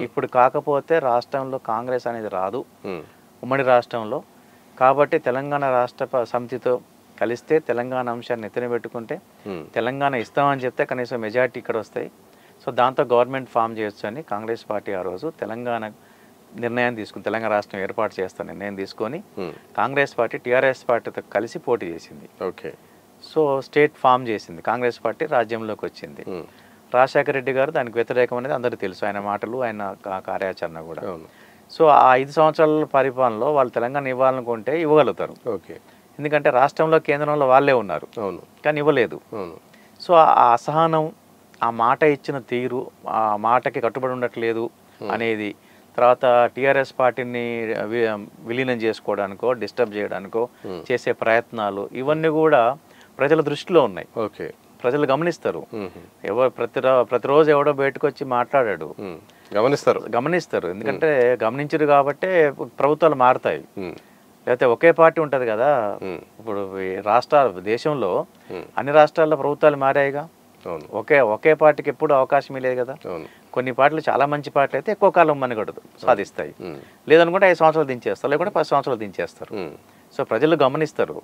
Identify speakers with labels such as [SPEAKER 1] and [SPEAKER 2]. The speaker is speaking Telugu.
[SPEAKER 1] ఇప్పుడు కాకపోతే రాష్ట్రంలో కాంగ్రెస్ అనేది రాదు ఉమ్మడి రాష్ట్రంలో. కాబట్టి తెలంగాణ రాష్ట్ర సమితితో కలిస్తే తెలంగాణ అంశాన్ని ఎత్తున పెట్టుకుంటే తెలంగాణ ఇస్తామని చెప్తే కనీసం మెజారిటీ ఇక్కడ వస్తాయి. సో దాంతో గవర్నమెంట్ ఫామ్ చేయొచ్చు అని కాంగ్రెస్ పార్టీ ఆ రోజు తెలంగాణ నిర్ణయం తీసుకుని తెలంగాణ రాష్ట్రం ఏర్పాటు చేస్తా నిర్ణయం తీసుకొని కాంగ్రెస్ పార్టీ టీఆర్ఎస్ పార్టీతో కలిసి పోటీ చేసింది.
[SPEAKER 2] ఓకే.
[SPEAKER 1] సో స్టేట్ ఫామ్ చేసింది. కాంగ్రెస్ పార్టీ రాజ్యంలోకి వచ్చింది. రాజశేఖర రెడ్డి గారు దానికి వ్యతిరేకం అనేది అందరికీ తెలుసు, ఆయన మాటలు ఆయన కార్యాచరణ కూడా. సో ఆ 5 సంవత్సరాల పరిపాలనలో వాళ్ళు తెలంగాణ ఇవ్వాలనుకుంటే ఇవ్వగలుగుతారు.
[SPEAKER 2] ఓకే.
[SPEAKER 1] ఎందుకంటే రాష్ట్రంలో కేంద్రంలో వాళ్ళే ఉన్నారు, కానీ ఇవ్వలేదు. సో ఆ అసహనం, ఆ మాట ఇచ్చిన తీరు, ఆ మాటకి కట్టుబడి ఉండట్లేదు అనేది, తర్వాత టీఆర్ఎస్ పార్టీని విలీనం చేసుకోవడానికో డిస్టర్బ్ చేయడానికో చేసే ప్రయత్నాలు ఇవన్నీ కూడా ప్రజల దృష్టిలో ఉన్నాయి.
[SPEAKER 2] ఓకే.
[SPEAKER 1] ప్రజలు గమనిస్తారు. ఎవరు ప్రతిరోజు ఎవడో బయటకు వచ్చి మాట్లాడాడు, గమనిస్తారు. ఎందుకంటే గమనించరు కాబట్టే ప్రభుత్వాలు మారుతాయి. లేకపోతే ఒకే పార్టీ ఉంటది కదా. ఇప్పుడు దేశంలో అన్ని రాష్ట్రాల్లో ప్రభుత్వాలు మారాయిగా. ఒకే పార్టీకి ఎప్పుడు అవకాశం లేదు కదా. కొన్ని పార్టీలు చాలా మంచి పార్టీలు అయితే ఎక్కువ కాలం మనుగడదు సాధిస్తాయి, లేదనుకుంటే 5 సంవత్సరాలు దించేస్తారు, లేకుంటే 10 సంవత్సరాలు దించేస్తారు. సో ప్రజలు గమనిస్తారు.